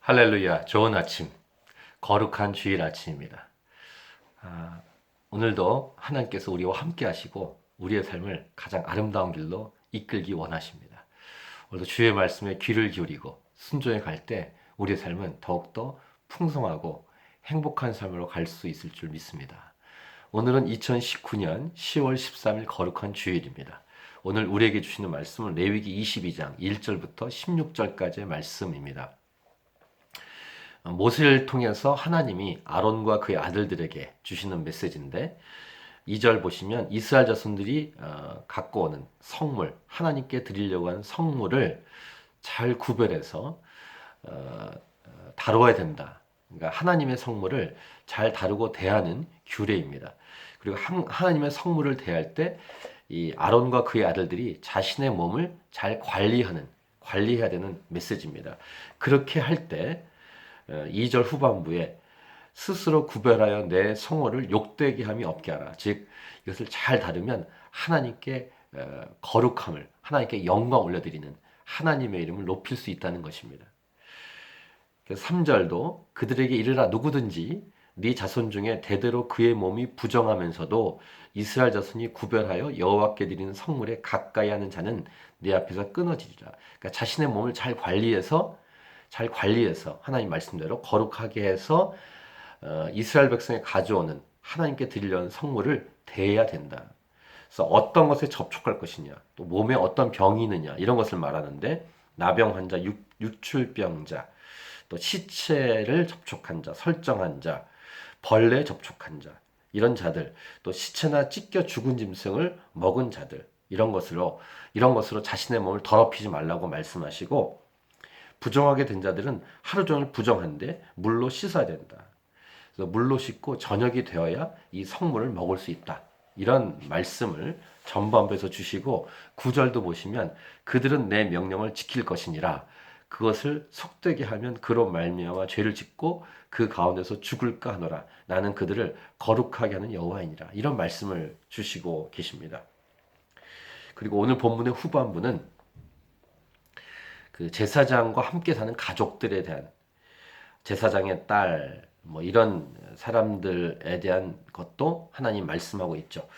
할렐루야, 좋은 아침, 거룩한 주일 아침입니다. 오늘도 하나님께서 우리와 함께 하시고 우리의 삶을 가장 아름다운 길로 이끌기 원하십니다. 오늘도 주의 말씀에 귀를 기울이고 순종해 갈 때 우리의 삶은 더욱더 풍성하고 행복한 삶으로 갈 수 있을 줄 믿습니다. 오늘은 2019년 10월 13일 거룩한 주일입니다. 오늘 우리에게 주시는 말씀은 레위기 22장 1절부터 16절까지의 말씀입니다. 모세를 통해서 하나님이 아론과 그의 아들들에게 주시는 메시지인데 2절 보시면 이스라엘 자손들이 갖고 오는 성물, 하나님께 드리려고 하는 성물을 잘 구별해서 다루어야 된다. 그러니까 하나님의 성물을 잘 다루고 대하는 규례입니다. 그리고 하나님의 성물을 대할 때 이 아론과 그의 아들들이 자신의 몸을 잘 관리해야 되는 메시지입니다. 그렇게 할때 2절 후반부에 스스로 구별하여 내 성호를 욕되게 함이 없게 하라. 즉 이것을 잘 다루면 하나님께 거룩함을, 하나님께 영광 올려드리는 하나님의 이름을 높일 수 있다는 것입니다. 3절도 그들에게 이르라. 누구든지 네 자손 중에 대대로 그의 몸이 부정하면서도 이스라엘 자손이 구별하여 여호와께 드리는 성물에 가까이 하는 자는 네 앞에서 끊어지리라. 그러니까 자신의 몸을 잘 관리해서 하나님 말씀대로 거룩하게 해서 이스라엘 백성이 가져오는 하나님께 드리려는 성물을 대해야 된다. 그래서 어떤 것에 접촉할 것이냐, 또 몸에 어떤 병이 있느냐 이런 것을 말하는데 나병 환자, 유출병자, 또 시체를 접촉한 자, 설정한 자, 벌레에 접촉한 자 이런 자들, 또 시체나 찢겨 죽은 짐승을 먹은 자들 이런 것으로 자신의 몸을 더럽히지 말라고 말씀하시고 부정하게 된 자들은 하루 종일 부정한데 물로 씻어야 된다. 그래서 물로 씻고 저녁이 되어야 이 성물을 먹을 수 있다. 이런 말씀을 전반부에서 주시고 9절도 보시면 그들은 내 명령을 지킬 것이니라. 그것을 속되게 하면 그로 말미암아 죄를 짓고 그 가운데서 죽을까 하노라. 나는 그들을 거룩하게 하는 여호와이니라. 이런 말씀을 주시고 계십니다. 그리고 오늘 본문의 후반부는 그 제사장과 함께 사는 가족들에 대한 제사장의 딸, 뭐 이런 사람들에 대한 것도 하나님 말씀하고 있죠.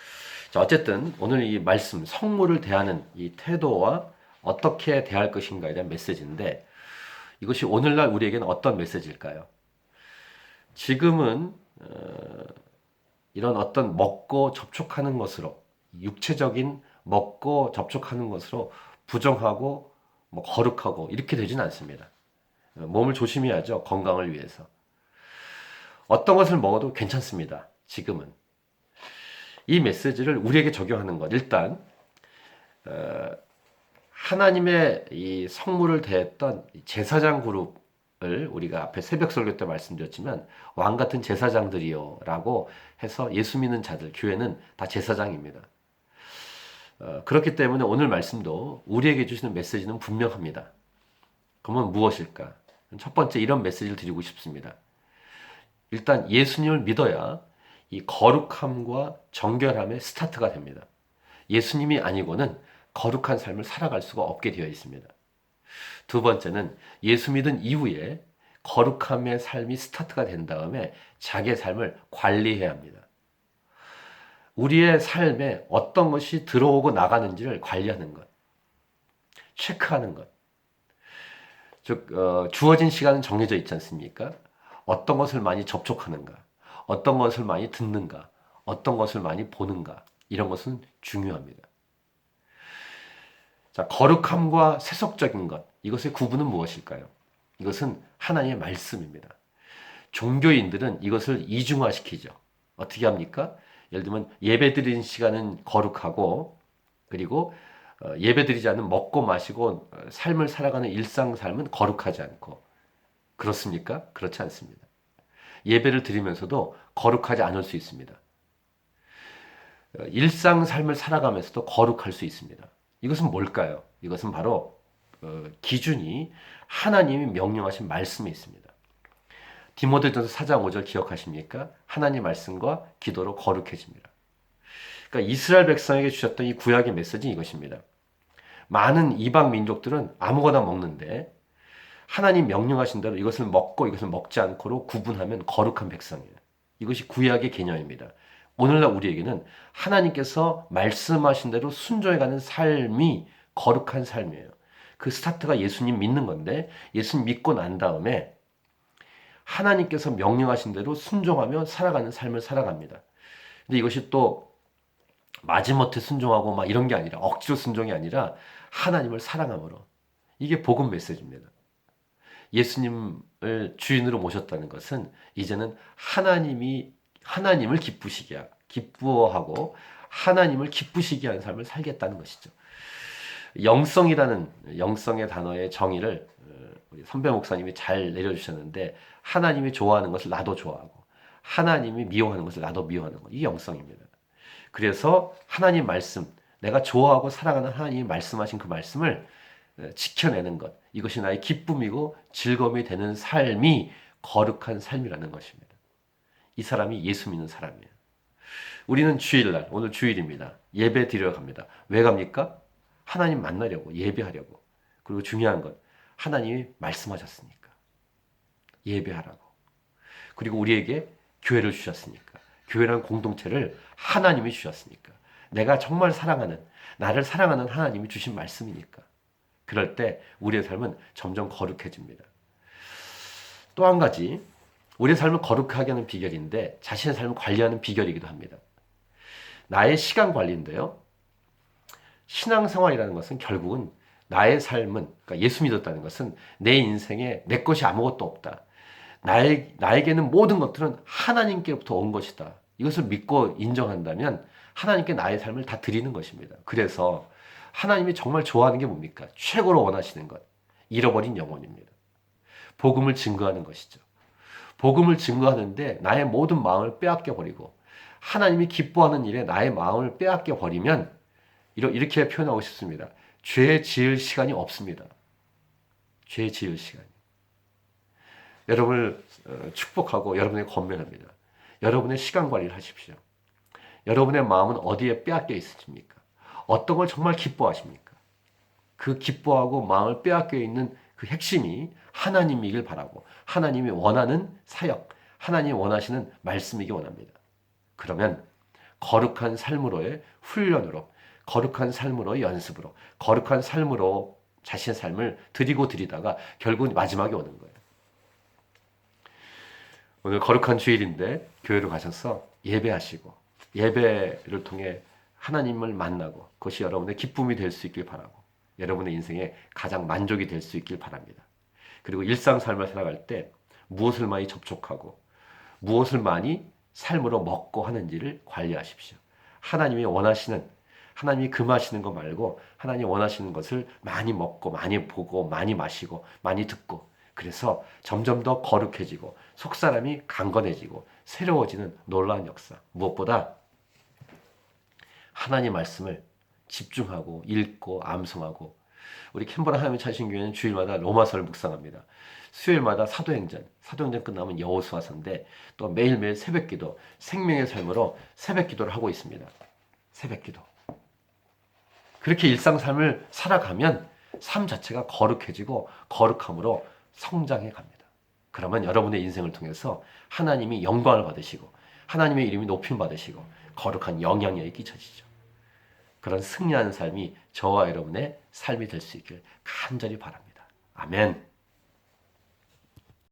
자, 어쨌든 오늘 이 말씀, 성물을 대하는 이 태도와 어떻게 대할 것인가에 대한 메시지인데 이것이 오늘날 우리에게는 어떤 메시지일까요? 지금은 이런 어떤 먹고 접촉하는 것으로 육체적인 먹고 접촉하는 것으로 부정하고 뭐 거룩하고 이렇게 되지는 않습니다. 몸을 조심해야죠. 건강을 위해서. 어떤 것을 먹어도 괜찮습니다. 지금은. 이 메시지를 우리에게 적용하는 것. 일단 하나님의 이 성물을 대했던 제사장 그룹을 우리가 앞에 새벽 설교 때 말씀드렸지만 왕 같은 제사장들이요라고 해서 예수 믿는 자들, 교회는 다 제사장입니다. 그렇기 때문에 오늘 말씀도 우리에게 주시는 메시지는 분명합니다. 그러면 무엇일까? 첫 번째 이런 메시지를 드리고 싶습니다. 일단 예수님을 믿어야 이 거룩함과 정결함의 스타트가 됩니다. 예수님이 아니고는 거룩한 삶을 살아갈 수가 없게 되어 있습니다. 두 번째는 예수 믿은 이후에 거룩함의 삶이 스타트가 된 다음에 자기의 삶을 관리해야 합니다. 우리의 삶에 어떤 것이 들어오고 나가는지를 관리하는 것, 체크하는 것. 즉 주어진 시간은 정해져 있지 않습니까? 어떤 것을 많이 접촉하는가, 어떤 것을 많이 듣는가, 어떤 것을 많이 보는가 이런 것은 중요합니다. 자, 거룩함과 세속적인 것, 이것의 구분은 무엇일까요? 이것은 하나님의 말씀입니다. 종교인들은 이것을 이중화시키죠. 어떻게 합니까? 예를 들면 예배 드리는 시간은 거룩하고 그리고 예배 드리지 않는 먹고 마시고 삶을 살아가는 일상 삶은 거룩하지 않고 그렇습니까? 그렇지 않습니다. 예배를 드리면서도 거룩하지 않을 수 있습니다. 일상 삶을 살아가면서도 거룩할 수 있습니다. 이것은 뭘까요? 이것은 바로 기준이 하나님이 명령하신 말씀에 있습니다. 디모데전서 4장 5절 기억하십니까? 하나님 말씀과 기도로 거룩해집니다. 그러니까 이스라엘 백성에게 주셨던 이 구약의 메시지는 이것입니다. 많은 이방 민족들은 아무거나 먹는데 하나님 명령하신 대로 이것을 먹고 이것을 먹지 않고로 구분하면 거룩한 백성이에요. 이것이 구약의 개념입니다. 오늘날 우리에게는 하나님께서 말씀하신 대로 순종해가는 삶이 거룩한 삶이에요. 그 스타트가 예수님 믿는 건데 예수님 믿고 난 다음에 하나님께서 명령하신 대로 순종하며 살아가는 삶을 살아갑니다. 근데 이것이 또 마지못해 순종하고 막 이런 게 아니라 억지로 순종이 아니라 하나님을 사랑함으로 이게 복음 메시지입니다. 예수님을 주인으로 모셨다는 것은 이제는 하나님을 기쁘어하고 하나님을 기쁘시게 하는 삶을 살겠다는 것이죠. 영성의 단어의 정의를 우리 선배 목사님이 잘 내려주셨는데 하나님이 좋아하는 것을 나도 좋아하고 하나님이 미워하는 것을 나도 미워하는 것. 이 영성입니다. 그래서 하나님 말씀, 내가 좋아하고 사랑하는 하나님이 말씀하신 그 말씀을 지켜내는 것. 이것이 나의 기쁨이고 즐거움이 되는 삶이 거룩한 삶이라는 것입니다. 이 사람이 예수 믿는 사람이에요. 우리는 주일날, 오늘 주일입니다. 예배 드리러 갑니다. 왜 갑니까? 하나님 만나려고, 예배하려고. 그리고 중요한 건 하나님이 말씀하셨으니까. 예배하라고. 그리고 우리에게 교회를 주셨으니까. 교회라는 공동체를 하나님이 주셨으니까. 내가 정말 나를 사랑하는 하나님이 주신 말씀이니까. 그럴 때 우리의 삶은 점점 거룩해집니다. 또 한 가지, 우리의 삶을 거룩하게 하는 비결인데 자신의 삶을 관리하는 비결이기도 합니다. 나의 시간 관리인데요. 신앙생활이라는 것은 결국은 나의 삶은, 그러니까 예수 믿었다는 것은 내 인생에 내 것이 아무것도 없다. 나에게는 모든 것들은 하나님께로부터 온 것이다. 이것을 믿고 인정한다면 하나님께 나의 삶을 다 드리는 것입니다. 그래서 하나님이 정말 좋아하는 게 뭡니까? 최고로 원하시는 것. 잃어버린 영혼입니다. 복음을 증거하는 것이죠. 복음을 증거하는데 나의 모든 마음을 빼앗겨 버리고 하나님이 기뻐하는 일에 나의 마음을 빼앗겨 버리면 이렇게 표현하고 싶습니다. 죄 지을 시간이 없습니다. 죄 지을 시간이. 여러분을 축복하고 여러분에게 권면합니다. 여러분의 시간 관리를 하십시오. 여러분의 마음은 어디에 빼앗겨 있으십니까? 어떤 걸 정말 기뻐하십니까? 그 기뻐하고 마음을 빼앗겨 있는 그 핵심이 하나님이길 바라고 하나님이 원하는 사역, 하나님이 원하시는 말씀이기 원합니다. 그러면 거룩한 삶으로의 훈련으로, 거룩한 삶으로의 연습으로, 거룩한 삶으로 자신의 삶을 드리다가 결국 마지막에 오는 거예요. 오늘 거룩한 주일인데 교회로 가셔서 예배하시고 예배를 통해 하나님을 만나고 그것이 여러분의 기쁨이 될 수 있길 바라고 여러분의 인생에 가장 만족이 될 수 있길 바랍니다. 그리고 일상 삶을 살아갈 때 무엇을 많이 접촉하고 무엇을 많이 삶으로 먹고 하는지를 관리하십시오. 하나님이 금하시는 거 말고 하나님이 원하시는 것을 많이 먹고 많이 보고 많이 마시고 많이 듣고 그래서 점점 더 거룩해지고 속사람이 강건해지고 새로워지는 놀라운 역사. 무엇보다 하나님 말씀을 집중하고 읽고 암송하고 우리 캔버라 하나님을 찾으신 교회는 주일마다 로마서를 묵상합니다. 수요일마다 사도행전 끝나면 여호수아서인데 또 매일매일 새벽기도, 생명의 삶으로 새벽기도를 하고 있습니다. 새벽기도. 그렇게 일상 삶을 살아가면 삶 자체가 거룩해지고 거룩함으로 성장해 갑니다. 그러면 여러분의 인생을 통해서 하나님이 영광을 받으시고 하나님의 이름이 높임 받으시고 거룩한 영향력이 끼쳐지죠. 그런 승리하는 삶이 저와 여러분의 삶이 될 수 있길 간절히 바랍니다. 아멘.